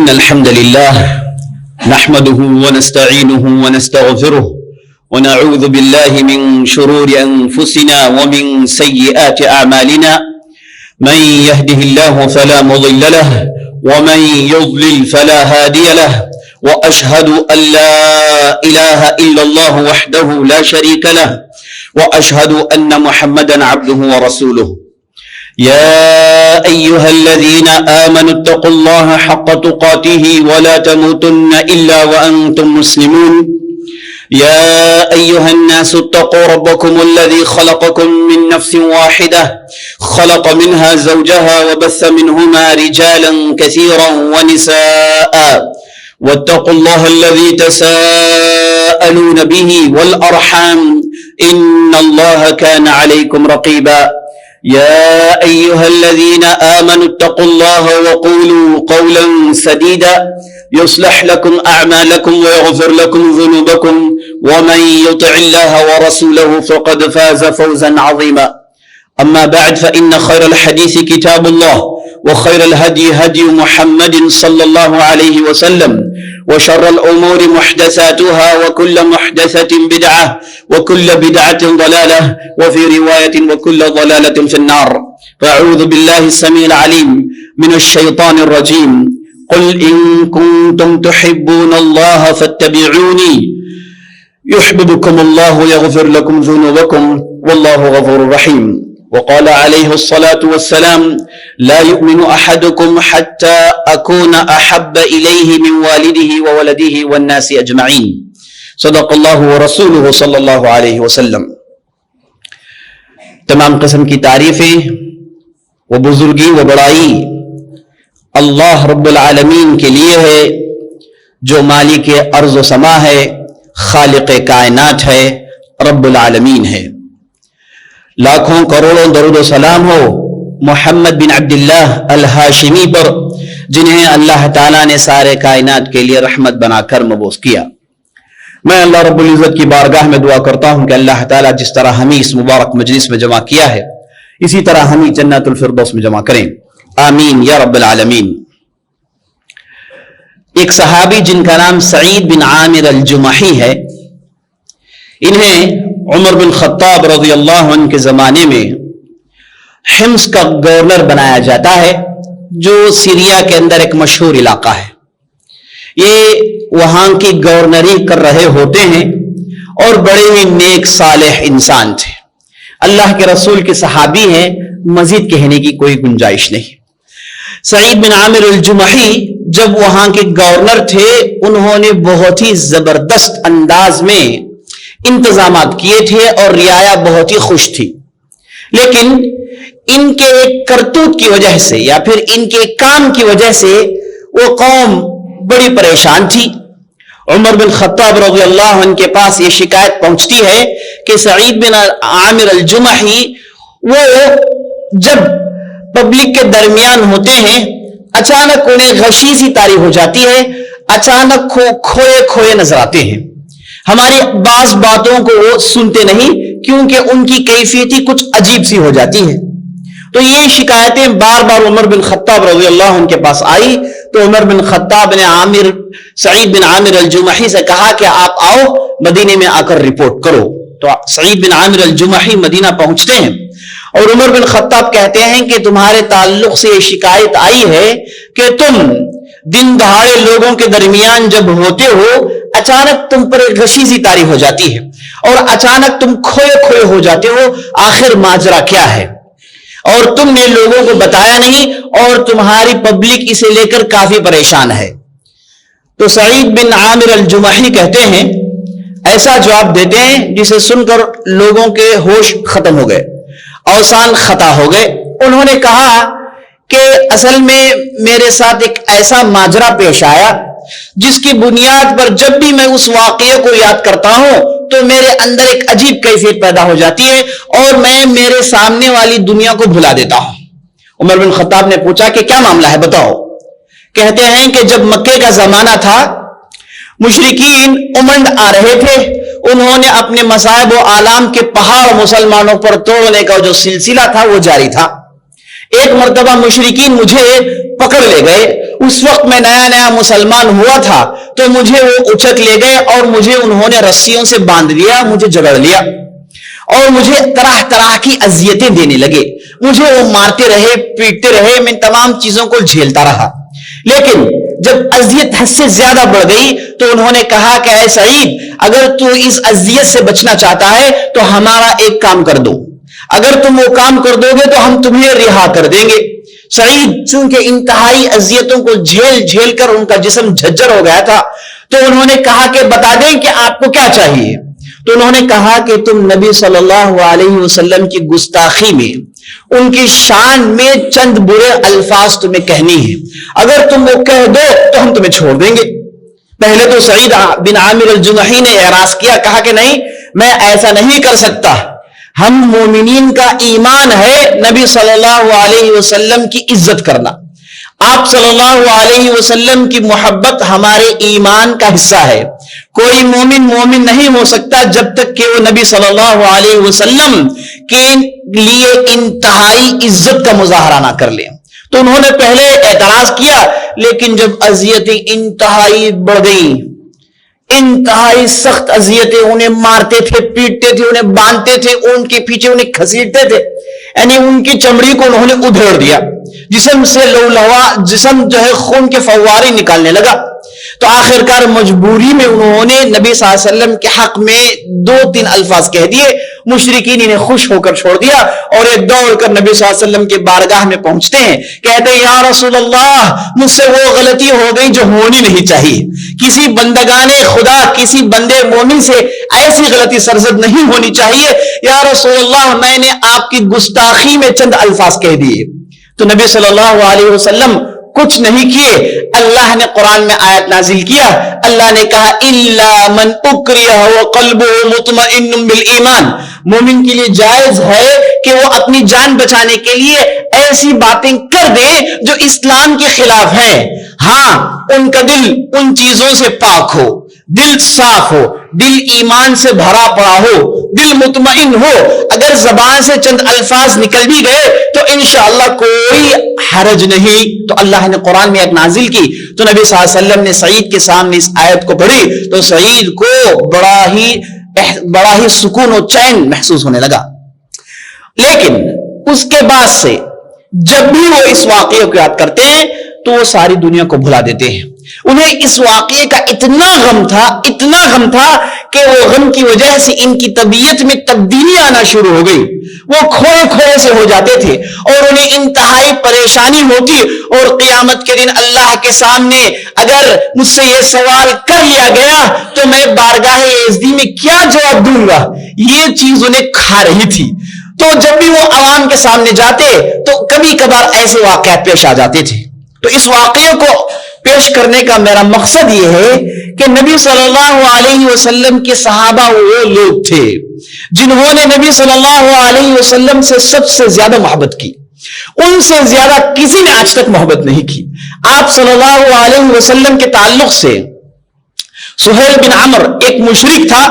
إن الحمد لله نحمده ونستعينه ونستغفره ونعوذ بالله من شرور أنفسنا ومن سيئات أعمالنا من يهده الله فلا مضل له ومن يضلل فلا هادي له وأشهد أن لا إله إلا الله وحده لا شريك له وأشهد أن محمدا عبده ورسوله يا أيها الذين آمنوا اتقوا الله حق تقاته ولا تموتن إلا وأنتم مسلمون يا أيها الناس اتقوا ربكم الذي خلقكم من نفس واحدة خلق منها زوجها وبث منهما رجالا كثيرا ونساء واتقوا الله الذي تساءلون به والأرحام إن الله كان عليكم رقيبا يا أيها الذين آمنوا اتقوا الله وقولوا قولا سديدا يصلح لكم أعمالكم ويغفر لكم ذنوبكم ومن يطع الله ورسوله فقد فاز فوزا عظيما أما بعد فإن خير الحديث كتاب الله وخير الهدي هدي محمد صلى الله عليه وسلم وشر الأمور محدثاتها وكل محدثة بدعة وكل بدعة ضلالة وفي رواية وكل ضلالة في النار فأعوذ بالله السميع العليم من الشيطان الرجيم قل إن كنتم تحبون الله فاتبعوني يحببكم الله ويغفر لكم ذنوبكم والله غفور رحيم وقال عليه الصلاة والسلام لا يؤمن أحدكم حتى أكون أحب إليه من والده وولده والناس أجمعين صدق الله ورسوله صلی اللہ علیہ وسلم۔ تمام قسم کی تعریفیں و بزرگی و بڑائی اللہ رب العالمین کے لیے ہے جو مالک ارض و سما ہے، خالق کائنات ہے، رب العالمین ہے۔ لاکھوں کروڑوں درود و سلام ہو محمد بن عبداللہ الہاشمی پر جنہیں اللہ تعالیٰ نے سارے کائنات کے لیے رحمت بنا کر مبعوث کیا۔ میں اللہ رب العزت کی بارگاہ میں دعا کرتا ہوں کہ اللہ تعالیٰ جس طرح ہمیں اس مبارک مجلس میں جمع کیا ہے اسی طرح ہمیں جنت الفردوس میں جمع کریں، آمین یا رب العالمین۔ ایک صحابی جن کا نام سعید بن عامر الجمحی ہے، انہیں عمر بن خطاب رضی اللہ عنہ کے زمانے میں حمص کا گورنر بنایا جاتا ہے جو سیریا کے اندر ایک مشہور علاقہ ہے۔ یہ وہاں کی گورنری کر رہے ہوتے ہیں اور بڑے ہی نیک صالح انسان تھے، اللہ کے رسول کے صحابی ہیں، مزید کہنے کی کوئی گنجائش نہیں۔ سعید بن عامر الجمحی جب وہاں کے گورنر تھے انہوں نے بہت ہی زبردست انداز میں انتظامات کیے تھے اور رعایا بہت ہی خوش تھی، لیکن ان کے ایک کرتوت کی وجہ سے یا پھر ان کے کام کی وجہ سے وہ قوم بڑی پریشان تھی۔ عمر بن خطاب رضی اللہ عنہ کے پاس یہ شکایت پہنچتی ہے کہ سعید بن عامر الجمحی وہ جب پبلک کے درمیان ہوتے ہیں اچانک انہیں غشی سی طاری ہو جاتی ہے، اچانک کھوئے کھوئے نظر آتے ہیں، ہماری بعض باتوں کو وہ سنتے نہیں کیونکہ ان کی کیفیت ہی کچھ عجیب سی ہو جاتی ہے۔ تو یہ شکایتیں بار بار عمر بن خطاب رضی اللہ عنہ کے پاس آئی تو عمر بن خطاب نے سعید بن عامر الجمحی سے کہا کہ آپ آؤ مدینے میں آ کر رپورٹ کرو۔ تو سعید بن عامر الجمحی مدینہ پہنچتے ہیں اور عمر بن خطاب کہتے ہیں کہ تمہارے تعلق سے یہ شکایت آئی ہے کہ تم دن دہاڑے لوگوں کے درمیان جب ہوتے ہو اچانک تم پر ایک غشی سی طاری ہو جاتی ہے اور اچانک تم کھوئے کھوئے ہو جاتے ہو، آخر ماجرا کیا ہے؟ اور تم نے لوگوں کو بتایا نہیں اور تمہاری پبلک اسے لے کر کافی پریشان ہے۔ تو سعید بن عامر الجمحی کہتے ہیں، ایسا جواب دیتے ہیں جسے سن کر لوگوں کے ہوش ختم ہو گئے، اوسان خطا ہو گئے۔ انہوں نے کہا کہ اصل میں میرے ساتھ ایک ایسا ماجرا پیش آیا جس کی بنیاد پر جب بھی میں اس واقعے کو یاد کرتا ہوں تو میرے اندر ایک عجیب کیفیت پیدا ہو جاتی ہے اور میں میرے سامنے والی دنیا کو بھلا دیتا ہوں۔ عمر بن خطاب نے پوچھا کہ کیا معاملہ ہے، بتاؤ۔ کہتے ہیں کہ جب مکے کا زمانہ تھا مشرکین امنڈ آ رہے تھے، انہوں نے اپنے مصائب و آلام کے پہاڑ مسلمانوں پر توڑنے کا جو سلسلہ تھا وہ جاری تھا۔ ایک مرتبہ مشرکین مجھے پکڑ لے گئے، اس وقت میں نیا نیا مسلمان ہوا تھا، تو مجھے وہ اچک لے گئے اور مجھے انہوں نے رسیوں سے باندھ لیا، مجھے جگڑ لیا اور مجھے طرح طرح کی اذیتیں دینے لگے، مجھے وہ مارتے رہے، پیٹتے رہے، میں تمام چیزوں کو جھیلتا رہا۔ لیکن جب اذیت حد سے زیادہ بڑھ گئی تو انہوں نے کہا کہ اے سعید، اگر تو اس اذیت سے بچنا چاہتا ہے تو ہمارا ایک کام کر دو، اگر تم وہ کام کر دو گے تو ہم تمہیں رہا کر دیں گے۔ سعید چونکہ انتہائی اذیتوں کو جھیل جھیل کر ان کا جسم جھجر ہو گیا تھا، تو انہوں نے کہا کہ بتا دیں کہ آپ کو کیا چاہیے۔ تو انہوں نے کہا کہ تم نبی صلی اللہ علیہ وسلم کی گستاخی میں، ان کی شان میں چند برے الفاظ تمہیں کہنی ہے، اگر تم وہ کہہ دو تو ہم تمہیں چھوڑ دیں گے۔ پہلے تو سعید بن عامر الجمحی نے اعراض کیا، کہا کہ نہیں، میں ایسا نہیں کر سکتا، ہم مومنین کا ایمان ہے نبی صلی اللہ علیہ وسلم کی عزت کرنا، آپ صلی اللہ علیہ وسلم کی محبت ہمارے ایمان کا حصہ ہے، کوئی مومن نہیں ہو سکتا جب تک کہ وہ نبی صلی اللہ علیہ وسلم کے لیے انتہائی عزت کا مظاہرہ نہ کر لیں۔ تو انہوں نے پہلے اعتراض کیا، لیکن جب اذیتیں انتہائی بڑھ گئیں، انتہائی سخت اذیتیں، انہیں مارتے تھے، پیٹتے تھے، انہیں باندھتے تھے، ان کے پیچھے انہیں گھسیٹتے تھے، یعنی ان کی چمڑی کو انہوں نے ادھیڑ دیا، جسم سے لولہوا، جسم جو ہے خون کے فوارے نکالنے لگا۔ تو آخرکار مجبوری میں انہوں نے نبی صلی اللہ علیہ وسلم کے حق میں 2-3 الفاظ کہہ دیے، مشرکین انہیں خوش ہو کر چھوڑ دیا اور یہ دوڑ کر نبی صلی اللہ علیہ وسلم کے بارگاہ میں پہنچتے ہیں، کہتے ہیں یا رسول اللہ، مجھ سے وہ غلطی ہو گئی جو ہونی نہیں چاہیے، کسی بندگان خدا، کسی بندے مومن سے ایسی غلطی سرزد نہیں ہونی چاہیے، یا رسول اللہ میں نے آپ کی گستاخی میں چند الفاظ کہہ دیے۔ تو نبی صلی اللہ علیہ وسلم کچھ نہیں کیے، اللہ نے قرآن میں آیت نازل کیا، اللہ نے کہا الا من اکرہ وقلبہ مطمئن بالایمان، مومن کے لیے جائز ہے کہ وہ اپنی جان بچانے کے لیے ایسی باتیں کر دے جو اسلام کے خلاف ہیں، ہاں ان کا دل ان چیزوں سے پاک ہو، دل صاف ہو، دل ایمان سے بھرا پڑا ہو، دل مطمئن ہو، اگر زبان سے چند الفاظ نکل بھی گئے تو انشاءاللہ کوئی حرج نہیں۔ تو اللہ نے قرآن میں ایک نازل کی، تو نبی صلی اللہ علیہ وسلم نے سعید کے سامنے اس آیت کو پڑھی تو سعید کو بڑا ہی سکون و چین محسوس ہونے لگا۔ لیکن اس کے بعد سے جب بھی وہ اس واقعے کو یاد کرتے ہیں تو وہ ساری دنیا کو بھلا دیتے ہیں، انہیں اس واقعے کا اتنا غم تھا کہ وہ غم کی وجہ سے ان کی طبیعت میں تبدیلی آنا شروع ہو گئی، وہ کھوئے سے ہو جاتے تھے اور انہیں انتہائی پریشانی ہوتی، اور قیامت کے دن اللہ کے سامنے اگر مجھ سے یہ سوال کر لیا گیا تو میں بارگاہ عزتی میں کیا جواب دوں گا، یہ چیز انہیں کھا رہی تھی۔ تو جب بھی وہ عوام کے سامنے جاتے تو کبھی کبھار ایسے واقعات پیش آ جاتے تھے۔ تو اس واقعے کو پیش کرنے کا میرا مقصد یہ ہے کہ نبی صلی اللہ علیہ وسلم کے صحابہ وہ لوگ تھے جنہوں نے نبی صلی اللہ علیہ وسلم سے سب سے زیادہ محبت کی، ان سے زیادہ کسی نے آج تک محبت نہیں کی۔ آپ صلی اللہ علیہ وسلم کے تعلق سے سہیل بن عمر ایک مشرک تھا،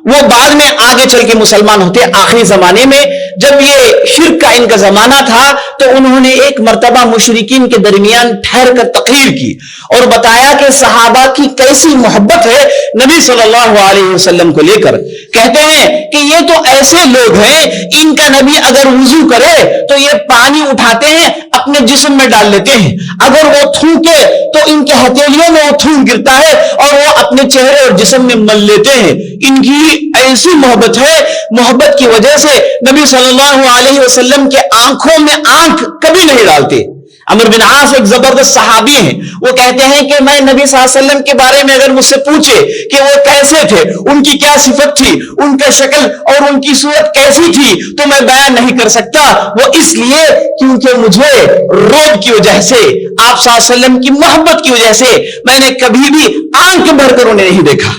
وہ بعد میں آگے چل کے مسلمان ہوتے، آخری زمانے میں جب یہ شرک کا ان کا زمانہ تھا تو انہوں نے ایک مرتبہ مشرکین کے درمیان ٹھہر کر تقریر کی اور بتایا کہ صحابہ کی کیسی محبت ہے نبی صلی اللہ علیہ وسلم کو لے کر۔ کہتے ہیں کہ یہ تو ایسے لوگ ہیں، ان کا نبی اگر وضو کرے تو یہ پانی اٹھاتے ہیں اپنے جسم میں ڈال لیتے ہیں، اگر وہ تھوکے تو ان کے ہتھیلیوں میں وہ تھوک گرتا ہے اور وہ اپنے چہرے اور جسم میں مل لیتے ہیں۔ ان کی ایسی محبت ہے، محبت کی وجہ سے نبی صلی اللہ علیہ وسلم کے آنکھوں میں آنکھ کبھی نہیں ڈالتے۔ عمر بن عاص ایک زبردست صحابی ہیں، وہ کہتے ہیں کہ میں نبی صلی اللہ علیہ وسلم کے بارے میں اگر مجھ سے پوچھے کہ وہ کیسے تھے، ان کی کیا صفت تھی، ان کا شکل اور ان کی صورت کیسی تھی، تو میں بیان نہیں کر سکتا، وہ اس لیے کیونکہ مجھے روب کی وجہ سے، آپ صلی اللہ علیہ وسلم کی محبت کی وجہ سے میں نے کبھی بھی آنکھ بھر کر انہیں نہیں دیکھا،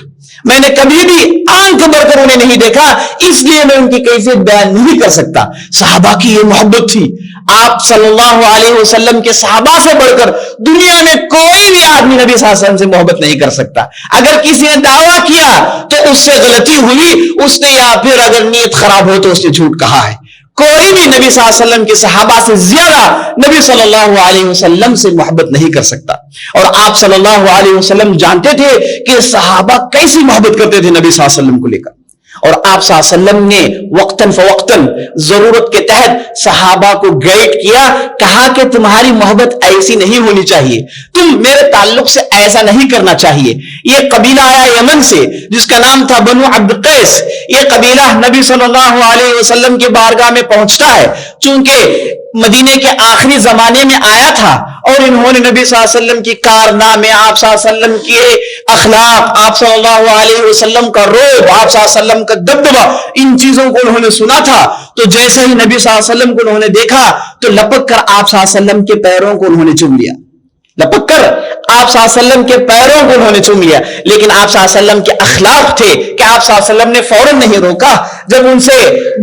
میں نے کبھی بھی آنکھ بھر کر انہیں نہیں دیکھا، اس لیے میں ان کی کیفیت بیان نہیں کر سکتا۔ صحابہ کی یہ محبت تھی، آپ صلی اللہ علیہ وسلم کے صحابہ سے بڑھ کر دنیا میں کوئی بھی آدمی نبی صلی اللہ علیہ وسلم سے محبت نہیں کر سکتا۔ اگر کسی نے دعویٰ کیا تو اس سے غلطی ہوئی، اس نے یا پھر اگر نیت خراب ہو تو اس نے جھوٹ کہا ہے۔ کوئی بھی نبی صلی اللہ علیہ وسلم کے صحابہ سے زیادہ نبی صلی اللہ علیہ وسلم سے محبت نہیں کر سکتا. اور آپ صلی اللہ علیہ وسلم جانتے تھے کہ صحابہ کیسی محبت کرتے تھے نبی صلی اللہ علیہ وسلم کو لے کر. اور آپ صلی اللہ علیہ وسلم نے وقتاً فوقتاً ضرورت کے تحت صحابہ کو گائیڈ کیا, کہا کہ تمہاری محبت ایسی نہیں ہونی چاہیے, تم میرے تعلق سے ایسا نہیں کرنا چاہیے. یہ قبیلہ آیا یمن سے جس کا نام تھا بنو عبد قیس. یہ قبیلہ نبی صلی اللہ علیہ وسلم کی بارگاہ میں پہنچتا ہے, چونکہ مدینے کے آخری زمانے میں آیا تھا اور انہوں نے نبی صلی اللہ علیہ وسلم کی کارنامے, آپ صلی اللہ علیہ وسلم کے اخلاق, آپ صلی اللہ علیہ وسلم کا روب, آپ صلی اللہ علیہ وسلم کا دبدبہ, ان چیزوں کو انہوں نے سنا تھا. تو جیسے ہی نبی صلی اللہ علیہ وسلم کو انہوں نے دیکھا تو لپک کر آپ صلی اللہ علیہ وسلم کے پیروں کو انہوں نے چوم لیا. لپک کر آپ صلی اللہ علیہ وسلم کے پیروں کو انہوں نے چوم لیا. لیکن آپ صلی اللہ علیہ وسلم کے اخلاق تھے کہ آپ صلی اللہ علیہ وسلم نے فوراً نہیں روکا. جب ان سے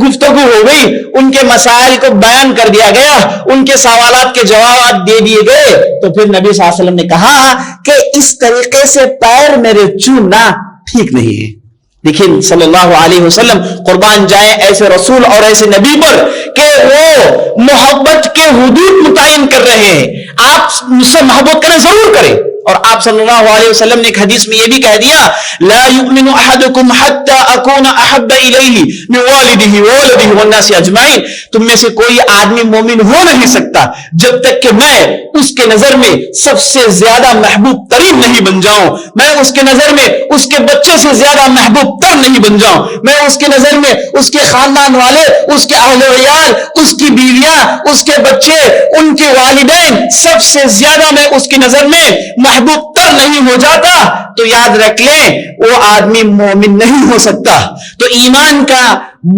گفتگو ہو گئی, ان کے مسائل کو بیان کر دیا گیا, ان کے سوالات کے جوابات دے دیے گئے, تو پھر نبی صلی اللہ علیہ وسلم نے کہا کہ اس طریقے سے پیر میرے چومنا ٹھیک نہیں ہے. دیکھیں صلی اللہ علیہ وسلم, قربان جائیں ایسے رسول اور ایسے نبی پر کہ وہ محبت کے حدود متعین کر رہے ہیں. آپ مجھ سے محبت کریں, ضرور کریں. اور آپ صلی اللہ علیہ وسلم نے ایک حدیث میں یہ بھی کہہ دیا, لا یؤمن احدکم حتی اکون احب الیہ من والدہ وولدہ والناس اجمعین. تم میں سے کوئی آدمی مومن ہو نہیں سکتا جب تک کہ میں اس کے نظر میں سب سے زیادہ محبوب ترین نہیں بن جاؤں, میں اس کے نظر میں اس کے بچے سے زیادہ محبوب تر نہیں بن جاؤں, میں اس کے نظر میں اس کے خاندان والے, اس کے اہل و عیال, اس کی بیویاں, اس کے بچے, ان کے والدین, سب سے زیادہ میں اس کی نظر میں محبوب تر نہیں ہو جاتا. تو یاد رکھ لیں وہ آدمی مومن نہیں ہو سکتا. تو ایمان کا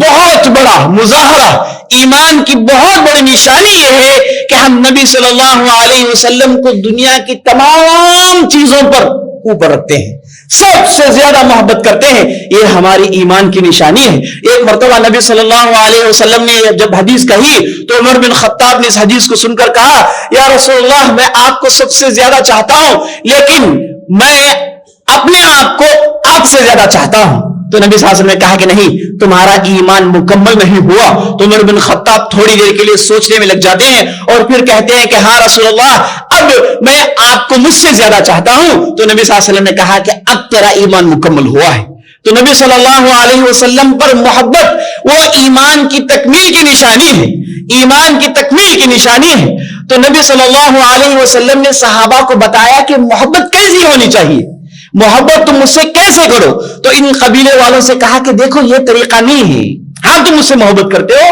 بہت بڑا مظاہرہ, ایمان کی بہت بڑی نشانی یہ ہے کہ ہم نبی صلی اللہ علیہ وسلم کو دنیا کی تمام چیزوں پر اوپر رکھتے ہیں, سب سے زیادہ محبت کرتے ہیں. یہ ہماری ایمان کی نشانی ہے. ایک مرتبہ نبی صلی اللہ علیہ وسلم نے جب حدیث کہی تو عمر بن خطاب نے اس حدیث کو سن کر کہا, یا رسول اللہ, میں آپ کو سب سے زیادہ چاہتا ہوں, لیکن میں اپنے آپ کو آپ سے زیادہ چاہتا ہوں. تو نبی صلی اللہ علیہ وسلم نے کہا کہ نہیں, تمہارا ایمان مکمل نہیں ہوا. تو عمر بن خطاب تھوڑی دیر کے لیے سوچنے میں لگ جاتے ہیں اور پھر کہتے ہیں کہ ہاں رسول اللہ, اب میں آپ کو مجھ سے زیادہ چاہتا ہوں. تو نبی صلی اللہ علیہ وسلم نے کہا کہ اب تیرا ایمان مکمل ہوا ہے. تو نبی صلی اللہ علیہ وسلم پر محبت وہ ایمان کی تکمیل کی نشانی ہے, ایمان کی تکمیل کی نشانی ہے. تو نبی صلی اللہ علیہ وسلم نے صحابہ کو بتایا کہ محبت کیسی ہونی چاہیے, محبت تم مجھ سے کیسے کرو. تو ان قبیلے والوں سے کہا کہ دیکھو یہ طریقہ نہیں ہے, ہاں تم مجھ سے محبت کرتے ہو,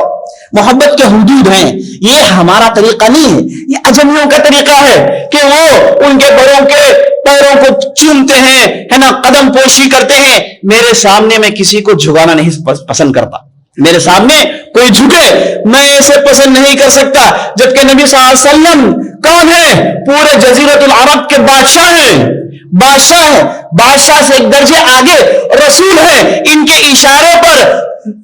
محبت کے حدود ہیں, یہ ہمارا طریقہ نہیں ہے. یہ اجمیوں کا طریقہ ہے کہ وہ ان کے بڑوں کے پیروں کو چومتے ہیں, ہے نا, قدم پوشی کرتے ہیں. میرے سامنے میں کسی کو جھکانا نہیں پسند کرتا, میرے سامنے کوئی جھکے میں اسے پسند نہیں کر سکتا. جبکہ نبی صلی اللہ علیہ وسلم کون ہے؟ پورے جزیرت العرب کے بادشاہ ہیں, بادشاہ ہے, بادشاہ سے ایک درجے آگے رسول ہے. ان کے اشارے پر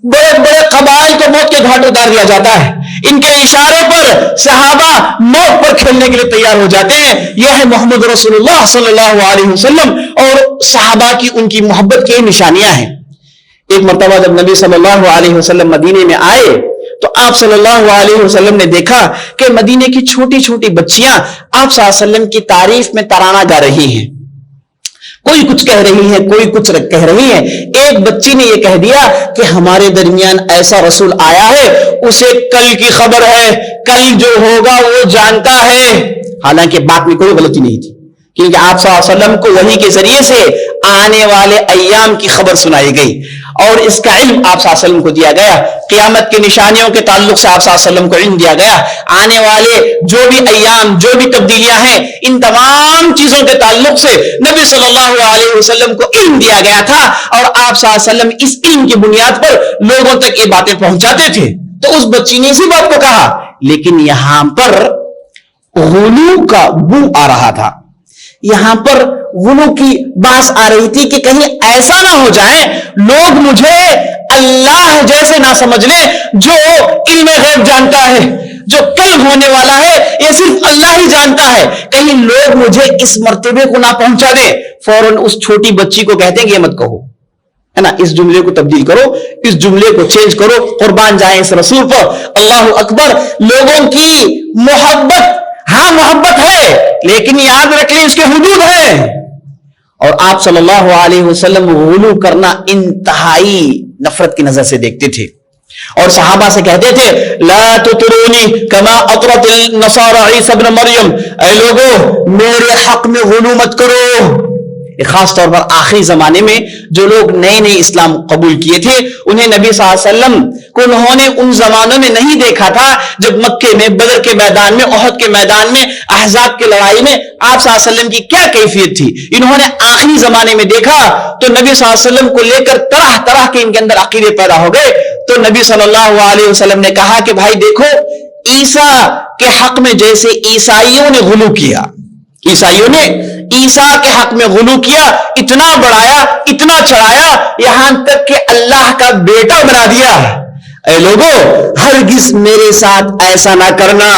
بڑے بڑے قبائل کو موت کے گھاٹ اتار دیا جاتا ہے, ان کے اشارے پر صحابہ موت پر کھیلنے کے لیے تیار ہو جاتے ہیں. یہ ہے محمد رسول اللہ صلی اللہ علیہ وسلم, اور صحابہ کی ان کی محبت کی نشانیاں ہیں. ایک مرتبہ جب نبی صلی اللہ علیہ وسلم مدینے میں آئے تو آپ صلی اللہ علیہ وسلم نے دیکھا کہ مدینے کی چھوٹی چھوٹی بچیاں آپ صلی اللہ علیہ وسلم کی تعریف میں ترانہ گا رہی ہیں. کوئی کچھ کہہ رہی ہے, کوئی کچھ کہہ رہی ہے. ایک بچی نے یہ کہہ دیا کہ ہمارے درمیان ایسا رسول آیا ہے, اسے کل کی خبر ہے, کل جو ہوگا وہ جانتا ہے. حالانکہ بات میں کوئی غلطی نہیں تھی, کیونکہ آپ صلی اللہ علیہ وسلم کو وحی کے ذریعے سے آنے والے ایام کی خبر سنائی گئی اور اس کا علم آپ صلی اللہ علیہ وسلم کو دیا گیا. قیامت کی نشانیوں کے تعلق سے آپ صلی اللہ علیہ وسلم کو علم دیا گیا. آنے والے جو بھی ایام, جو بھی تبدیلیاں ہیں, ان تمام چیزوں کے تعلق سے نبی صلی اللہ علیہ وسلم کو علم دیا گیا تھا, اور آپ صلی اللہ علیہ وسلم اس علم کی بنیاد پر لوگوں تک یہ باتیں پہنچاتے تھے. تو اس بچی نے اسی بات کو کہا, لیکن یہاں پر غلو کا بو آ رہا تھا, یہاں پر غلو کی باس آ رہی تھی کہ کہیں ایسا نہ ہو جائے لوگ مجھے اللہ جیسے نہ سمجھ لیں جو علم غیب جانتا ہے, جو کل ہونے والا ہے یہ صرف اللہ ہی جانتا ہے, کہیں لوگ مجھے اس مرتبے کو نہ پہنچا دیں. فوراً اس چھوٹی بچی کو کہتے ہیں کہ یہ مت کہو, ہے نا, اس جملے کو تبدیل کرو, اس جملے کو چینج کرو, قربان جائیں اس رسول پر. اللہ اکبر. لوگوں کی محبت, ہاں محبت ہے, لیکن یاد رکھ لیں اس کے حدود ہیں. اور آپ صلی اللہ علیہ وسلم غلو کرنا انتہائی نفرت کی نظر سے دیکھتے تھے, اور صحابہ سے کہتے تھے لا تطرونی کما اطرت النصارى عیسی ابن مریم, اے لوگوں میرے حق میں غلو مت کرو. خاص طور پر آخری زمانے میں جو لوگ نئے نئے اسلام قبول کیے تھے, انہیں نبی صلی اللہ علیہ وسلم کو انہوں نے ان زمانوں میں نہیں دیکھا تھا جب مکے میں, بدر کے میدان میں, احد کے میدان میں, احزاب کی لڑائی میں آپ صلی اللہ علیہ وسلم کی کیا کیفیت تھی. انہوں نے آخری زمانے میں دیکھا تو نبی صلی اللہ علیہ وسلم کو لے کر طرح طرح کے ان کے اندر عقیدے پیدا ہو گئے. تو نبی صلی اللہ علیہ وسلم نے کہا کہ بھائی دیکھو, عیسیٰ کے حق میں جیسے عیسائیوں نے غلو کیا, عیسائیوں نے عیسیٰ کے حق میں غلو کیا, اتنا بڑھایا, اتنا چڑھایا, یہاں تک کہ اللہ کا بیٹا بنا دیا. اے لوگوں ہرگز میرے ساتھ ایسا نہ کرنا,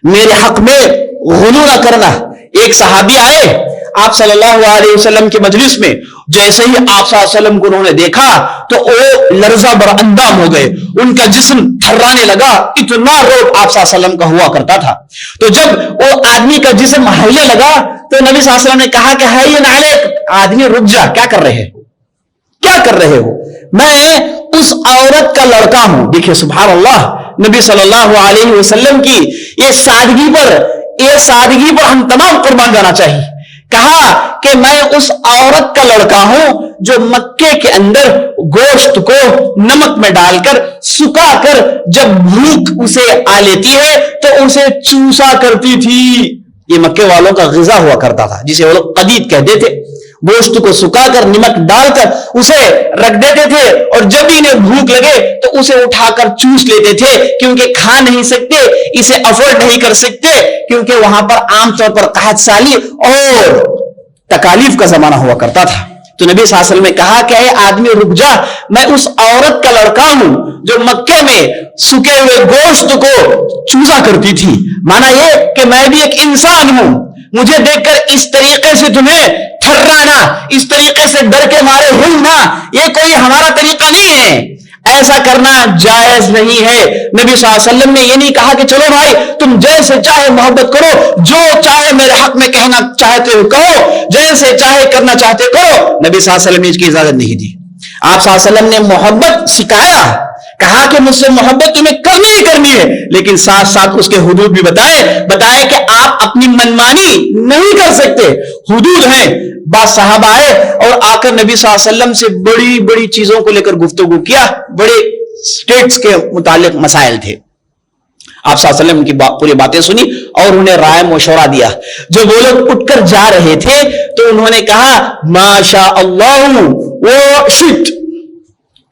میرے حق میں غلو نہ کرنا. ایک صحابی آئے آپ صلی اللہ علیہ وسلم کی مجلس میں, جیسے ہی آپ صلی اللہ علیہ وسلم کو انہوں نے دیکھا تو وہ لرزہ بر اندام ہو گئے, ان کا جسم تھرانے لگا, اتنا روب آپ صلی اللہ علیہ وسلم کا ہوا کرتا تھا. تو جب وہ آدمی کا جسم ہلنے لگا تو نبی صلی اللہ علیہ وسلم نے کہا کہ حین علیک, آدمی رک جا, کیا کر رہے ہو, کیا کر رہے ہو, میں اس عورت کا لڑکا ہوں. دیکھیے سبحان اللہ, نبی صلی اللہ علیہ وسلم کی یہ سادگی پر ہم تمام قربان جانا چاہیے. کہا کہ میں اس عورت کا لڑکا ہوں جو مکے کے اندر گوشت کو نمک میں ڈال کر سکا کر جب بھوک اسے آ لیتی ہے تو اسے چوسا کرتی تھی. یہ مکے والوں کا غذا ہوا کرتا تھا, جسے وہ لوگ قدید کہتے تھے. گوشت کو سکا کر نمک ڈال کر اسے رکھ دیتے تھے, اور جب انہیں بھوک لگے تو اسے اٹھا کر چوس لیتے تھے, کیونکہ کھا نہیں سکتے, اسے افورڈ نہیں کر سکتے, کیونکہ وہاں پر عام طور پر قحط سالی اور تکالیف کا زمانہ ہوا کرتا تھا. تو نبی صلی اللہ علیہ وسلم نے کہا کہ اے آدمی رک جا, میں اس عورت کا لڑکا ہوں جو مکے میں سکے ہوئے گوشت کو چوسا کرتی تھی. مانا یہ کہ میں بھی ایک انسان ہوں, مجھے دیکھ کر اس طریقے سے تمہیں تھرانا, اس طریقے سے ڈر کے مارے ہلنا, یہ کوئی ہمارا طریقہ نہیں ہے, ایسا کرنا جائز نہیں ہے. نبی صلی اللہ علیہ وسلم نے یہ نہیں کہا کہ چلو بھائی تم جیسے چاہے محبت کرو, جو چاہے میرے حق میں کہنا چاہتے ہو کہو, جیسے چاہے کرنا چاہتے کرو. نبی صلی اللہ علیہ وسلم نے اس کی اجازت نہیں دی. آپ صلی اللہ علیہ وسلم نے محبت سکھایا, کہا کہ مجھ سے محبت تمہیں کرنی ہی کرنی ہے, لیکن ساتھ ساتھ اس کے حدود بھی بتائے کہ آپ اپنی منمانی نہیں کر سکتے, حدود ہیں. بعض صحابہ آئے اور آ کر نبی صلی اللہ علیہ وسلم سے بڑی بڑی چیزوں کو لے کر گفتگو کیا, بڑے سٹیٹس کے متعلق مسائل تھے. آپ صلی اللہ علیہ وسلم کی پوری باتیں سنی اور انہیں رائے مشورہ دیا. جب وہ لوگ اٹھ کر جا رہے تھے تو انہوں نے کہا ماشاء اللہ و شئت,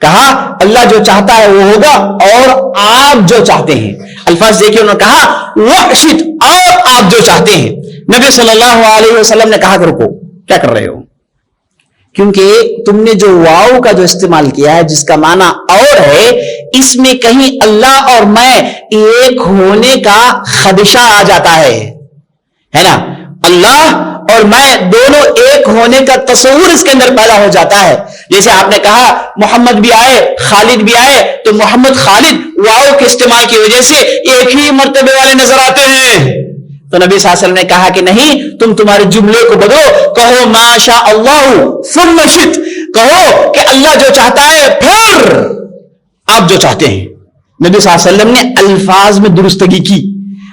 کہا اللہ جو چاہتا ہے وہ ہوگا اور آپ جو چاہتے ہیں. الفاظ دیکھیں, انہوں نے کہا و شئت, اور آپ جو چاہتے ہیں. نبی صلی اللہ علیہ وسلم نے کہا کہ رکو, کیا کر رہے ہو, کیونکہ تم نے جو واو کا جو استعمال کیا ہے جس کا معنی اور ہے, اس میں کہیں اللہ اور میں ایک ہونے کا خدشہ آ جاتا ہے نا. اللہ اور میں دونوں ایک ہونے کا تصور اس کے اندر پیدا ہو جاتا ہے. جیسے آپ نے کہا محمد بھی آئے, خالد بھی آئے, تو محمد خالد واو کے استعمال کی وجہ سے ایک ہی مرتبے والے نظر آتے ہیں. تو نبی صلی اللہ علیہ وسلم نے کہا کہ نہیں, تم تمہارے جملے کو بدلو, کہو ما شاء اللہ ثم شئت, کہو کہ اللہ جو چاہتا ہے پھر آپ جو چاہتے ہیں. نبی صلی اللہ علیہ وسلم نے الفاظ میں درستگی کی,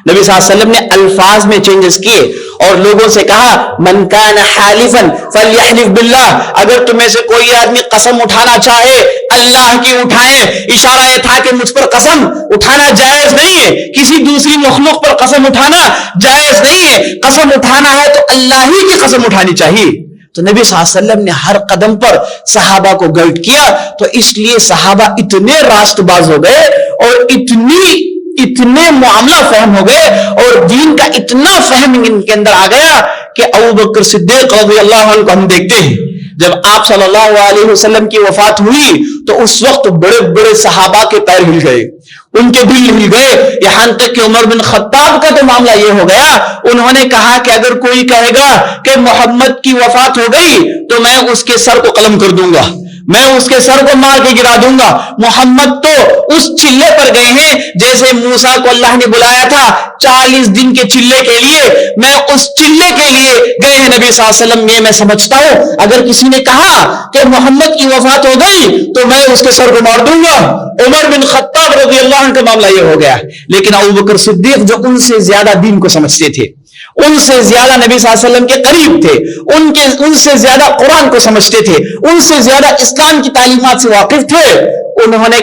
نبی صلی اللہ علیہ وسلم نے الفاظ میں چینجز کیے اور لوگوں سے کہا من کان حالفا فلیحلف باللہ, اگر تمہیں سے کوئی آدمی قسم اٹھانا چاہے اللہ کی اٹھائے. اشارہ یہ تھا کہ مجھ پر قسم اٹھانا جائز نہیں ہے, کسی دوسری مخلوق پر قسم اٹھانا جائز نہیں ہے. قسم اٹھانا ہے تو اللہ ہی کی قسم اٹھانی چاہیے. تو نبی صلی اللہ علیہ وسلم نے ہر قدم پر صحابہ کو گائیڈ کیا, تو اس لیے صحابہ اتنے راست باز ہو گئے اور اتنے معاملہ فہم ہو گئے اور دین کا اتنا فہم ان کے اندر آ گیا کہ ابوبکر صدیق رضی اللہ عنہ کو ہم دیکھتے ہیں جب آپ صلی اللہ علیہ وسلم کی وفات ہوئی تو اس وقت بڑے بڑے صحابہ کے پیر ہل گئے, ان کے دل ہل گئے, یہاں تک کہ عمر بن خطاب کا تو معاملہ یہ ہو گیا, انہوں نے کہا کہ اگر کوئی کہے گا کہ محمد کی وفات ہو گئی تو میں اس کے سر کو قلم کر دوں گا, میں اس کے سر کو مار کے گرا دوں گا. محمد تو اس چلے پر گئے ہیں جیسے موسیٰ کو اللہ نے بلایا تھا 40 دن کے چلے کے لیے, میں اس چلے کے لیے گئے ہیں نبی صلی اللہ علیہ وسلم. یہ میں سمجھتا ہوں اگر کسی نے کہا کہ محمد کی وفات ہو گئی تو میں اس کے سر کو مار دوں گا. عمر بن خطاب رضی اللہ عنہ کا معاملہ یہ ہو گیا, لیکن ابوبکر صدیق جو ان سے زیادہ دین کو سمجھتے تھے, ان سے زیادہ نبی صلی اللہ علیہ وسلم کے قریب تھے, ان سے زیادہ قرآن کو سمجھتے تھے, ان سے زیادہ اسلام کی تعلیمات سے واقف تھے, انہوں نے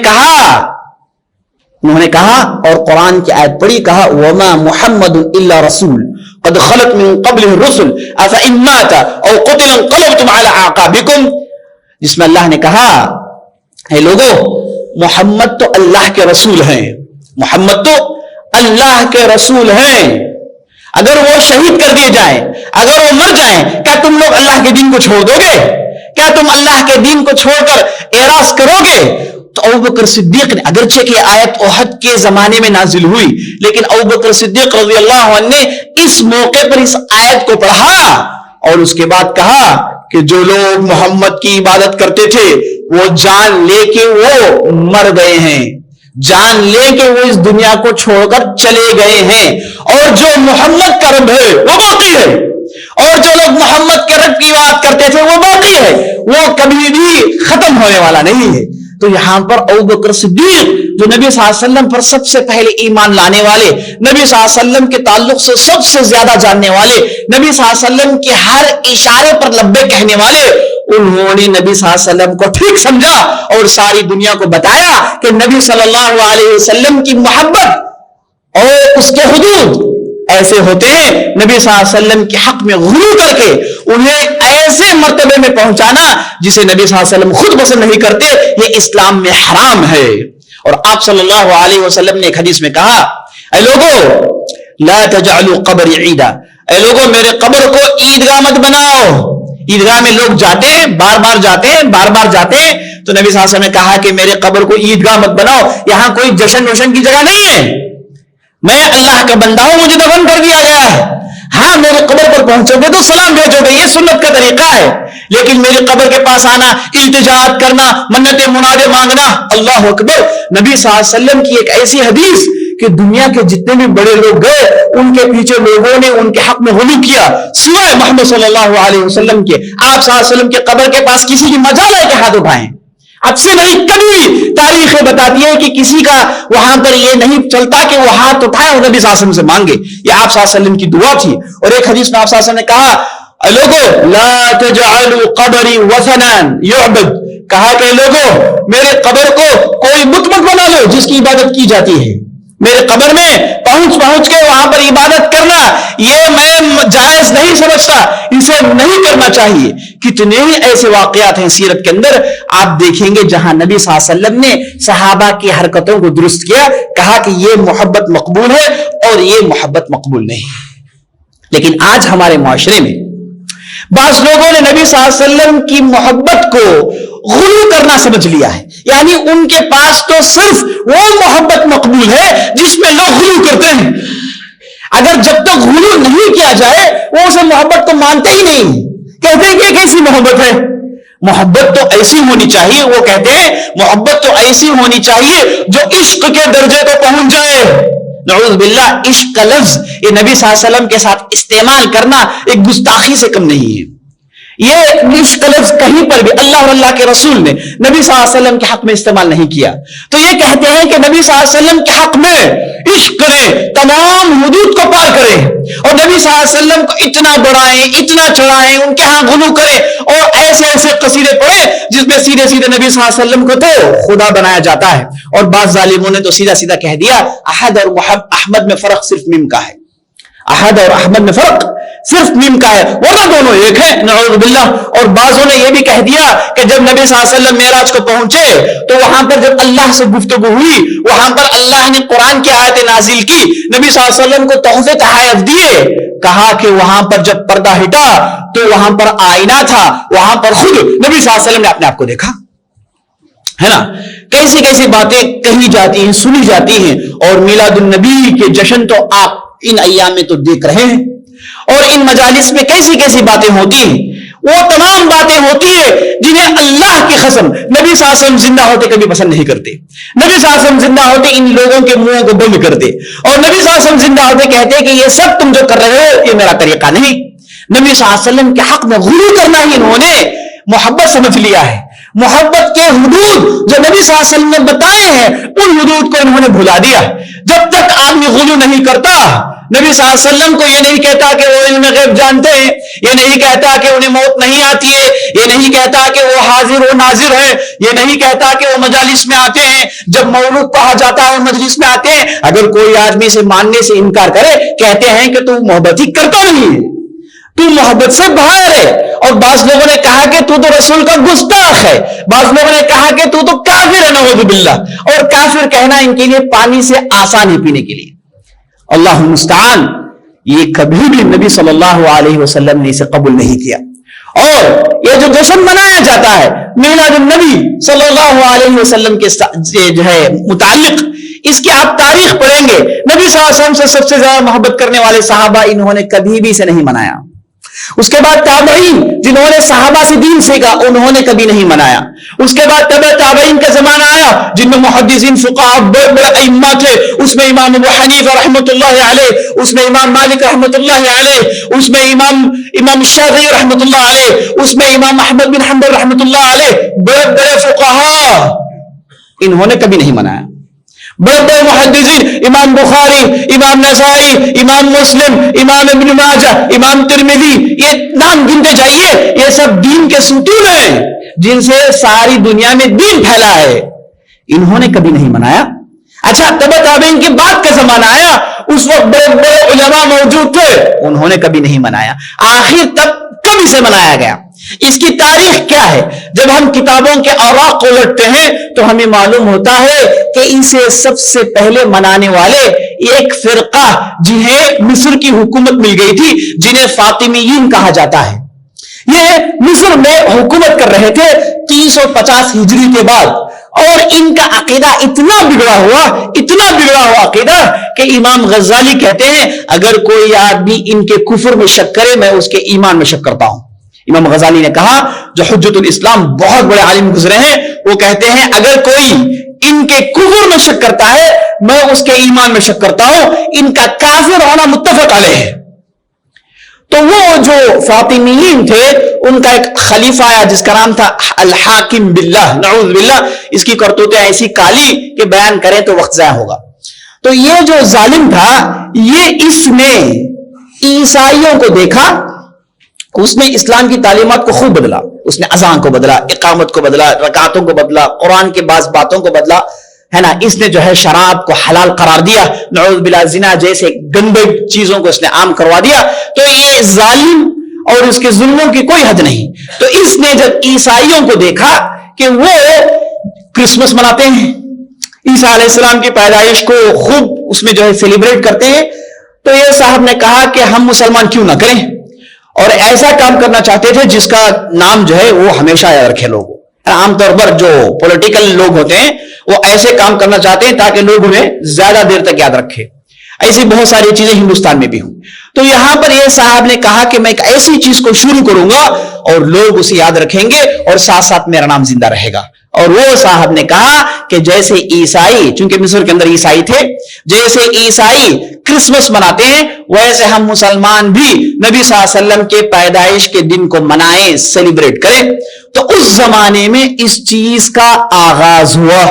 کہا اور قرآن کی آیت پڑھی, کہا وما محمد الا رسول قد خلت من قبله الرسل افان مات او قتل انقلبتم على اعقابكم, جس میں اللہ نے کہا اے لوگو محمد تو اللہ کے رسول ہیں, محمد تو اللہ کے رسول ہیں, اگر وہ شہید کر دیے جائیں, اگر وہ مر جائیں, کیا تم لوگ اللہ کے دین کو چھوڑ دو گے؟ کیا تم اللہ کے دین کو چھوڑ کر اعراض کرو گے؟ تو ابوبکر صدیق نے, اگرچہ کہ آیت احد کے زمانے میں نازل ہوئی, لیکن ابوبکر صدیق رضی اللہ عنہ نے اس موقع پر اس آیت کو پڑھا اور اس کے بعد کہا کہ جو لوگ محمد کی عبادت کرتے تھے وہ جان لے کے وہ مر گئے ہیں, جان لے کے وہ اس دنیا کو چھوڑ کر چلے گئے ہیں, اور جو محمد کا رب ہے وہ باقی ہے, اور جو لوگ محمد کے رب کی بات کرتے تھے وہ باقی ہے, وہ کبھی بھی ختم ہونے والا نہیں ہے. تو یہاں پر ابوبکر صدیق جو نبی صلی اللہ علیہ وسلم پر سب سے پہلے ایمان لانے والے, نبی صلی اللہ علیہ وسلم کے تعلق سے سب سے زیادہ جاننے والے, نبی صلی اللہ علیہ وسلم کے ہر اشارے پر لبیک کہنے والے, انہوں نے نبی صلی اللہ علیہ وسلم کو ٹھیک سمجھا اور ساری دنیا کو بتایا کہ نبی صلی اللہ علیہ وسلم کی محبت اور اس کے حدود ایسے ہوتے ہیں. نبی صلی اللہ علیہ وسلم کے حق میں غلو کر کے انہیں ایسے مرتبے میں پہنچانا جسے نبی صلی اللہ علیہ وسلم خود پسند نہیں کرتے, یہ اسلام میں حرام ہے. اور آپ صلی اللہ علیہ وسلم نے ایک حدیث میں کہا اے لوگوں لا تجعلوا قبر عیدا, اے لوگوں میرے قبر کو عیدگاہ مت بناؤ. عیدگاہ میں لوگ جاتے ہیں, بار بار جاتے ہیں, بار بار جاتے ہیں, تو نبی صلی اللہ علیہ وسلم نے کہا کہ میرے قبر کو عیدگاہ مت بناؤ, یہاں کوئی جشن وشن کی جگہ نہیں ہے, میں اللہ کا بندہ ہوں, مجھے دفن کر دیا گیا ہے. ہاں میرے قبر پر پہنچو گے تو سلام بھیجو گے, یہ سنت کا طریقہ ہے, لیکن میری قبر کے پاس آنا, التجاءات کرنا, منتیں منادے مانگنا, اللہ اکبر. نبی صلی اللہ علیہ وسلم کی ایک ایسی حدیث کہ دنیا کے جتنے بھی بڑے لوگ گئے ان کے پیچھے لوگوں نے ان کے حق میں غلو کیا سوائے محمد صلی اللہ علیہ وسلم کے. آپ صلی اللہ علیہ وسلم کے قبر کے پاس کسی کی مجال ہے کہ ہاتھ اٹھائیں؟ اب سے نہیں, کبھی تاریخیں بتاتی ہے کہ کسی کا وہاں پر یہ نہیں چلتا کہ وہ ہاتھ اٹھائے اور نبی صلی اللہ علیہ وسلم سے مانگے. یہ آپ صلی اللہ علیہ وسلم کی دعا تھی. اور ایک حدیث میں آپ صلی اللہ علیہ وسلم نے کہا لوگوں لا تجعلوا قبری وثنا يعبد, کہا کہ لوگوں میرے قبر کو کوئی بت مت بنا لو جس کی عبادت کی جاتی ہے. میرے قبر میں پہنچ کے وہاں پر عبادت کرنا یہ میں جائز نہیں سمجھتا, اسے نہیں کرنا چاہیے. کتنے ہی ایسے واقعات ہیں سیرت کے اندر آپ دیکھیں گے جہاں نبی صلی اللہ علیہ وسلم نے صحابہ کی حرکتوں کو درست کیا, کہا کہ یہ محبت مقبول ہے اور یہ محبت مقبول نہیں. لیکن آج ہمارے معاشرے میں بعض لوگوں نے نبی صلی اللہ علیہ وسلم کی محبت کو غلو کرنا سمجھ لیا ہے, یعنی ان کے پاس تو صرف وہ محبت مقبول ہے جس میں لوگ غلو کرتے ہیں. اگر جب تک غلو نہیں کیا جائے وہ اسے محبت کو مانتے ہی نہیں, کہتے ہیں کہ کیسی محبت ہے. محبت تو ایسی ہونی چاہیے, وہ کہتے ہیں محبت تو ایسی ہونی چاہیے جو عشق کے درجے کو پہنچ جائے. نعوذ باللہ, عشق کا لفظ یہ نبی صلی اللہ علیہ وسلم کے ساتھ استعمال کرنا ایک گستاخی سے کم نہیں ہے. یہ عشق کا لفظ کہیں پر بھی اللہ اور اللہ کے رسول نے نبی صلی اللہ علیہ وسلم کے حق میں استعمال نہیں کیا. تو یہ کہتے ہیں کہ نبی صلی اللہ علیہ وسلم کے حق میں عشق کریں, تمام حدود کو پار کریں, اور نبی صلی اللہ علیہ وسلم کو اتنا بڑھائیں, اتنا چڑھائیں, ان کے ہاں غلو کریں, اور ایسے ایسے قصیدے پڑھیں جس میں سیدھے سیدھے نبی صلی اللہ علیہ وسلم کو تو خدا بنایا جاتا ہے. اور بعض ظالموں نے تو سیدھا سیدھا کہہ دیا احد اور احمد میں فرق صرف میم کا ہے, احد اور احمد میں فرق صرف میم کا ہے, ورنہ دونوں ایک ہے. نعوذ باللہ. اور بعضوں نے یہ بھی کہہ دیا کہ جب نبی صلی اللہ علیہ وسلم معراج کو پہنچے تو وہاں پر جب اللہ سے گفتگو ہوئی, وہاں پر اللہ نے قرآن کی آیتیں نازل کی, نبی صلی اللہ علیہ وسلم کو تحفے تحائف دیے, کہا کہ وہاں پر جب پردہ ہٹا تو وہاں پر آئینہ تھا, وہاں پر خود نبی صلی اللہ علیہ وسلم نے اپنے آپ کو دیکھا. ہے نا, کیسی کیسی باتیں کہی جاتی ہیں, سنی جاتی ہیں. اور میلاد النبی کے جشن تو آپ ان ایام میں تو دیکھ رہے ہیں, اور ان مجالس میں کیسی کیسی باتیں ہوتی ہیں. وہ تمام باتیں ہوتی ہے جنہیں انہیں اللہ کی قسم نبی صلی اللہ علیہ وسلم زندہ ہوتے کبھی پسند نہیں کرتے. نبی صلی اللہ علیہ وسلم زندہ ہوتے ان لوگوں کے منہوں کو بند کرتے, اور نبی صلی اللہ علیہ وسلم زندہ ہوتے کہتے کہ یہ سب تم جو کر رہے ہو یہ میرا طریقہ نہیں. نبی صلی اللہ علیہ وسلم کے حق میں غلو کرنا ہی انہوں نے محبت سمجھ لیا ہے. محبت کے حدود جو نبی صلی اللہ علیہ وسلم نے بتائے ہیں ان حدود کو انہوں نے بھلا دیا. جب تک آدمی غلو نہیں کرتا, نبی صلی اللہ علیہ وسلم کو یہ نہیں کہتا کہ وہ علم غیب جانتے ہیں, یہ نہیں کہتا کہ انہیں موت نہیں آتی ہے, یہ نہیں کہتا کہ وہ حاضر و ناظر ہے, یہ نہیں کہتا کہ وہ مجالس میں آتے ہیں, جب مولود پڑھا جاتا ہے مجلس میں آتے ہیں. اگر کوئی آدمی سے ماننے سے انکار کرے کہتے ہیں کہ تو محبت ہی کرتا نہیں ہے, تو محبت سے باہر ہے. اور بعض لوگوں نے کہا کہ تو رسول کا گستاخ ہے, بعض لوگوں نے کہا کہ تو کافر ہے نعوذ باللہ. اور کافر کہنا ان کے لیے پانی سے آسان ہے پینے کے لیے. اللہ المستعان. یہ کبھی بھی نبی صلی اللہ علیہ وسلم نے اسے قبول نہیں کیا. اور یہ جو جشن منایا جاتا ہے میلاد النبی صلی اللہ علیہ وسلم کے جو ہے متعلق, اس کی آپ تاریخ پڑھیں گے, نبی صلی اللہ علیہ وسلم سے سب سے زیادہ محبت کرنے والے صحابہ انہوں نے کبھی بھی اسے نہیں منایا. اس کے بعد تابعین جنہوں نے صحابہ سے دین سیکھا انہوں نے کبھی نہیں منایا. اس کے بعد تبع تابعین کا زمانہ آیا جن میں محدثین فقہاء بڑے بڑے ائمہ تھے. اس میں امام ابو حنیفہ رحمۃ اللہ علیہ, اس میں امام مالک رحمۃ اللہ علیہ, اس میں امام الشافعی رحمۃ اللہ علیہ, اس میں امام احمد بن حنبل رحمۃ اللہ علیہ. بڑے بڑے فقہاء انہوں نے کبھی نہیں منایا. بڑے بڑے محدثین امام بخاری, امام نسائی, امام مسلم, امام ابن ماجہ, امام ترمذی, یہ نام گنتے جائیے, یہ سب دین کے ستون ہیں جن سے ساری دنیا میں دین پھیلا ہے. انہوں نے کبھی نہیں منایا. اچھا, تبع تابعین کے بعد کا زمانہ آیا, اس وقت بڑے بڑے علماء موجود تھے, انہوں نے کبھی نہیں منایا. آخر تک کب اسے منایا گیا؟ اس کی تاریخ کیا ہے؟ جب ہم کتابوں کے اوراق کو الٹتے ہیں تو ہمیں معلوم ہوتا ہے کہ اسے سب سے پہلے منانے والے ایک فرقہ جنہیں مصر کی حکومت مل گئی تھی, جنہیں فاطمیین کہا جاتا ہے. یہ مصر میں حکومت کر رہے تھے 350 ہجری کے بعد, اور ان کا عقیدہ اتنا بگڑا ہوا عقیدہ کہ امام غزالی کہتے ہیں اگر کوئی آدمی ان کے کفر میں شک کرے میں اس کے ایمان میں شک کرتا ہوں. امام غزالی نے کہا, جو حجت الاسلام بہت بڑے عالم گزرے ہیں, وہ کہتے ہیں اگر کوئی ان کے کفر میں شک کرتا ہے میں اس کے ایمان میں شک کرتا ہوں. ان کا کافر ہونا متفق علیہ ہے. تو وہ جو فاطمیین تھے ان کا ایک خلیفہ آیا جس کا نام تھا الحاکم باللہ, نعوذ باللہ. اس کی کرتوتیں ایسی کالی کہ بیان کریں تو وقت ضائع ہوگا. تو یہ جو ظالم تھا, یہ اس نے عیسائیوں کو دیکھا, اس نے اسلام کی تعلیمات کو خوب بدلا. اس نے اذان کو بدلا, اقامت کو بدلا, رکعتوں کو بدلا, قرآن کے بعض باتوں کو بدلا, ہے نا. اس نے جو ہے شراب کو حلال قرار دیا, نعوذ باللہ زنا جیسے گندے چیزوں کو اس نے عام کروا دیا. تو یہ ظالم اور اس کے ظلموں کی کوئی حد نہیں. تو اس نے جب عیسائیوں کو دیکھا کہ وہ کرسمس مناتے ہیں, عیسیٰ علیہ السلام کی پیدائش کو خوب اس میں جو ہے سیلیبریٹ کرتے ہیں, تو یہ صاحب نے کہا کہ ہم مسلمان کیوں نہ کریں, اور ایسا کام کرنا چاہتے تھے جس کا نام جو ہے وہ ہمیشہ یاد رکھے لوگوں. عام طور پر جو پولیٹیکل لوگ ہوتے ہیں وہ ایسے کام کرنا چاہتے ہیں تاکہ لوگ انہیں زیادہ دیر تک یاد رکھے. ایسی بہت ساری چیزیں ہندوستان میں بھی ہوں. تو یہاں پر یہ صاحب نے کہا کہ میں ایک ایسی چیز کو شروع کروں گا اور لوگ اسے یاد رکھیں گے اور ساتھ ساتھ میرا نام زندہ رہے گا. اور وہ صاحب نے کہا کہ جیسے عیسائی, چونکہ مصر کے اندر عیسائی تھے, جیسے عیسائی کرسمس مناتے ہیں ویسے ہم مسلمان بھی نبی صلی اللہ علیہ وسلم کے پیدائش کے دن کو منائیں, سیلیبریٹ کریں. تو اس زمانے میں اس چیز کا آغاز ہوا,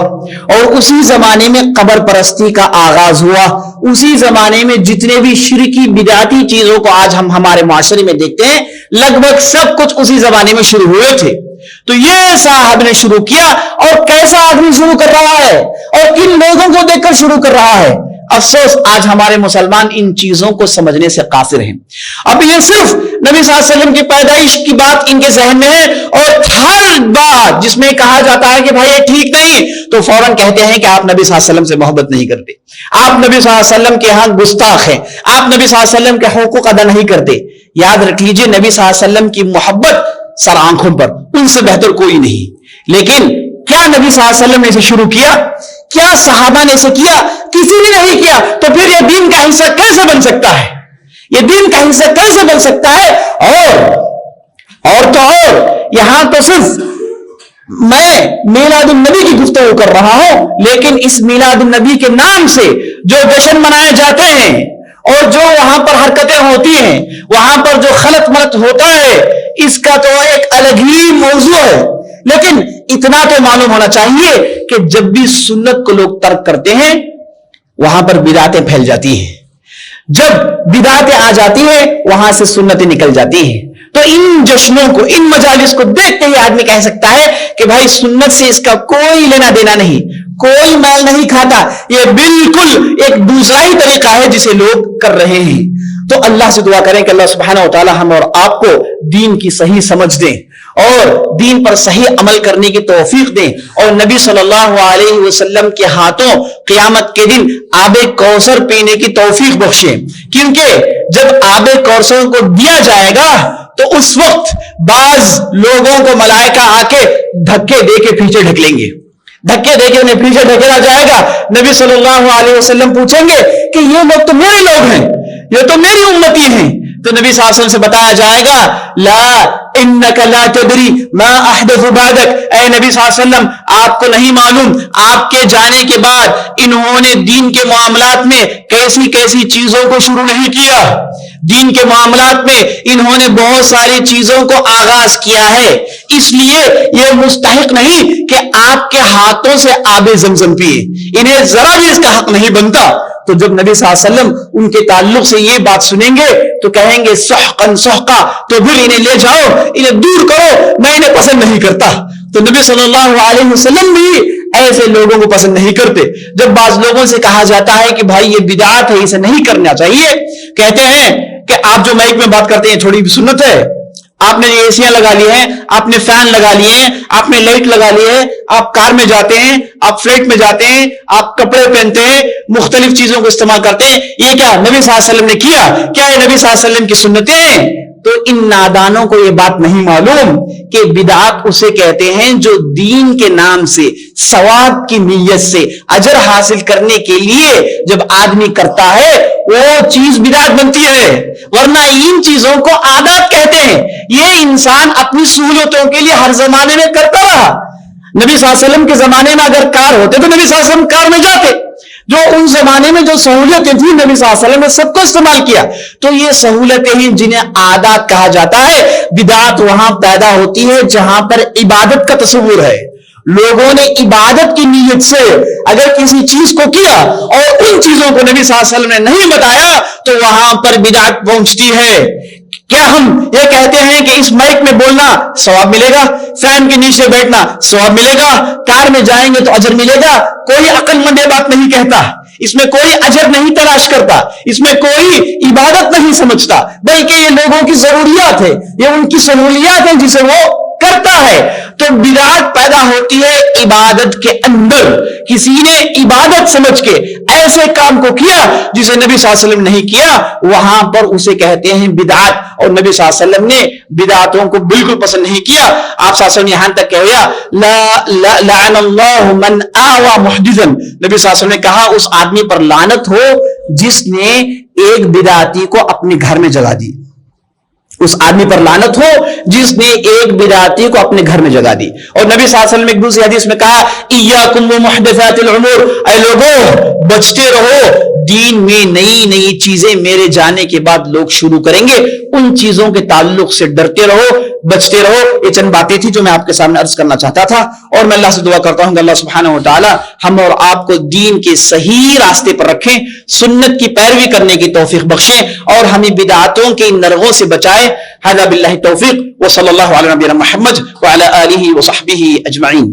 اور اسی زمانے میں قبر پرستی کا آغاز ہوا. اسی زمانے میں جتنے بھی شرکی بدعتی چیزوں کو آج ہم ہمارے معاشرے میں دیکھتے ہیں لگ بھگ سب کچھ اسی زمانے میں شروع ہوئے تھے. تو یہ صاحب نے شروع کیا, اور کیسا آدمی شروع کر رہا ہے اور کن لوگوں کو دیکھ کر شروع کر رہا ہے. افسوس آج ہمارے مسلمان ان چیزوں کو سمجھنے سے قاصر ہیں. اب یہ صرف نبی صلی اللہ علیہ وسلم کی پیدائش کی بات ان کے ذہن میں ہے, اور ہر بات جس میں کہا جاتا ہے کہ بھائی یہ ٹھیک نہیں تو فوراً کہتے ہیں کہ آپ نبی صلی اللہ علیہ وسلم سے محبت نہیں کرتے, آپ نبی صلی اللہ علیہ وسلم کے ہاں گستاخ ہیں, آپ نبی صلی اللہ علیہ وسلم کے حقوق ادا نہیں کرتے. یاد رکھ لیجئے نبی صلی اللہ علیہ وسلم کی محبت سر آنکھوں پر, ان سے بہتر کوئی نہیں. لیکن کیا نبی صلی اللہ علیہ وسلم نے اسے شروع کیا؟ کیا صحابہ نے اسے کیا؟ کسی نے نہیں کیا. تو پھر یہ دین کا حصہ کیسے بن سکتا ہے؟ یہ دین کا حصہ کیسے بن سکتا ہے؟ اور تو اور یہاں تو صرف میں میلاد النبی کی گفتگو کر رہا ہوں، لیکن اس میلاد النبی کے نام سے جو جشن منائے جاتے ہیں اور جو وہاں پر حرکتیں ہوتی ہیں، وہاں پر جو خلط ملط ہوتا ہے، اس کا تو ایک الگ ہی موضوع ہے۔ لیکن اتنا تو معلوم ہونا چاہیے کہ جب بھی سنت کو لوگ ترک کرتے ہیں وہاں پر بدعتیں پھیل جاتی ہیں، جب بدعتیں آ جاتی ہیں وہاں سے سنتیں نکل جاتی ہیں۔ تو ان جشنوں کو، ان مجالس کو دیکھتے ہی آدمی کہہ سکتا ہے کہ بھائی سنت سے اس کا کوئی لینا دینا نہیں، کوئی میل نہیں کھاتا، یہ بالکل ایک دوسرا ہی طریقہ ہے جسے لوگ کر رہے ہیں۔ تو اللہ سے دعا کریں کہ اللہ سبحانہ و تعالی ہم اور آپ کو دین کی صحیح سمجھ دیں اور دین پر صحیح عمل کرنے کی توفیق دیں، اور نبی صلی اللہ علیہ وسلم کے ہاتھوں قیامت کے دن آب کوثر پینے کی توفیق بخشیں، کیونکہ جب آب کوثر کو دیا جائے گا تو اس وقت بعض لوگوں کو ملائکہ آ کے دھکے دے کے پیچھے ڈھکلیں گے، دھکے دے کے انہیں پیچھے ڈھکیلا جائے گا۔ نبی صلی اللہ علیہ وسلم پوچھیں گے کہ یہ لوگ تو میرے لوگ ہیں، یہ تو میری امتی ہیں، تو نبی صلی اللہ علیہ وسلم سے بتایا جائے گا لا انک لا تدری ما احدث بعدک، اے نبی صلی اللہ علیہ وسلم آپ کو نہیں معلوم آپ کے جانے کے بعد انہوں نے دین کے معاملات میں کیسی کیسی چیزوں کو شروع نہیں کیا، دین کے معاملات میں انہوں نے بہت ساری چیزوں کو آغاز کیا ہے، اس لیے یہ مستحق نہیں کہ آپ کے ہاتھوں سے آب زمزم پیے، انہیں ذرا بھی اس کا حق نہیں بنتا۔ تو جب نبی صلی اللہ علیہ وسلم ان کے تعلق سے یہ بات سنیں گے تو کہیں گے سحقا سحقا، تو پھر انہیں لے جاؤ، انہیں دور کرو، میں انہیں پسند نہیں کرتا۔ تو نبی صلی اللہ علیہ وسلم بھی ایسے لوگوں کو پسند نہیں کرتے۔ جب بعض لوگوں سے کہا جاتا ہے کہ بھائی یہ بدعت ہے، اسے نہیں کرنا چاہیے، کہتے ہیں کہ آپ جو مائک میں بات کرتے ہیں تھوڑی سنت ہے، آپ نے اے سیاں لگا لی ہیں، آپ نے فین لگا لیے ہیں، آپ نے لائٹ لگا لی ہے، آپ کار میں جاتے ہیں، آپ فلیٹ میں جاتے ہیں، آپ کپڑے پہنتے ہیں، مختلف چیزوں کو استعمال کرتے ہیں، یہ کیا نبی صلی اللہ علیہ وسلم نے کیا؟ کیا یہ نبی صلی اللہ علیہ وسلم کی سنتیں ہیں؟ تو ان نادانوں کو یہ بات نہیں معلوم کہ بدعت اسے کہتے ہیں جو دین کے نام سے، ثواب کی نیت سے، اجر حاصل کرنے کے لیے جب آدمی کرتا ہے وہ چیز بدعت بنتی ہے، ورنہ ان چیزوں کو عادات کہتے ہیں۔ یہ انسان اپنی سہولتوں کے لیے ہر زمانے میں کرتا رہا۔ نبی صلی اللہ علیہ وسلم کے زمانے میں اگر کار ہوتے تو نبی صلی اللہ علیہ وسلم کار میں جاتے، جو ان زمانے میں جو سہولتیں تھیں نبی صلی اللہ علیہ وسلم نے سب کو استعمال کیا۔ تو یہ سہولتیں ہیں جنہیں عادات کہا جاتا ہے۔ بدعت وہاں پیدا ہوتی ہے جہاں پر عبادت کا تصور ہے، لوگوں نے عبادت کی نیت سے اگر کسی چیز کو کیا اور ان چیزوں کو نبی صلی اللہ علیہ وسلم نے نہیں بتایا تو وہاں پر بدعت پہنچتی ہے۔ کیا ہم یہ کہتے ہیں کہ اس مائک میں بولنا ثواب ملے گا، فین کے نیچے بیٹھنا ثواب ملے گا، کار میں جائیں گے تو اجر ملے گا؟ کوئی عقل مند یہ بات نہیں کہتا، اس میں کوئی اجر نہیں تلاش کرتا، اس میں کوئی عبادت نہیں سمجھتا، بلکہ یہ لوگوں کی ضروریات ہے، یہ ان کی سہولیات ہیں جسے وہ کرتا ہے۔ تو بدعت پیدا ہوتی ہے عبادت کے اندر، کسی نے عبادت سمجھ کے ایسے کام کو کیا جسے نبی صلی اللہ علیہ وسلم نے نہیں کیا، وہاں پر اسے کہتے ہیں بدعت۔ اور نبی صلی اللہ علیہ وسلم نے بدعتوں کو بالکل پسند نہیں کیا۔ آپ صلی اللہ علیہ وسلم نے یہاں تک کہا لعن اللہ من آوى محدثا، نبی صلی اللہ علیہ وسلم نے کہا اس آدمی پر لعنت ہو جس نے ایک بدعتی کو اپنے گھر میں جگا دی، اس آدمی پر لعنت ہو جس نے ایک بدعتی کو اپنے گھر میں جگا دی۔ اور نبی صلی اللہ علیہ وسلم نے ایک دوسری حدیث میں کہا ایاکم ومحدثات الامور، اے لوگوں بچتے رہو، دین میں نئی نئی چیزیں میرے جانے کے بعد لوگ شروع کریں گے، ان چیزوں کے تعلق سے ڈرتے رہو، بچتے رہو۔ یہ چند باتیں تھی جو میں آپ کے سامنے عرض کرنا چاہتا تھا، اور میں اللہ سے دعا کرتا ہوں کہ اللہ سبحانہ و تعالی ہم اور آپ کو دین کے صحیح راستے پر رکھیں، سنت کی پیروی کرنے کی توفیق بخشیں، اور ہمیں بدعاتوں کے ان نرغوں سے بچائے۔ هذا بالله التوفيق وصلى الله على نبينا محمد وعلى آله وصحبه أجمعين۔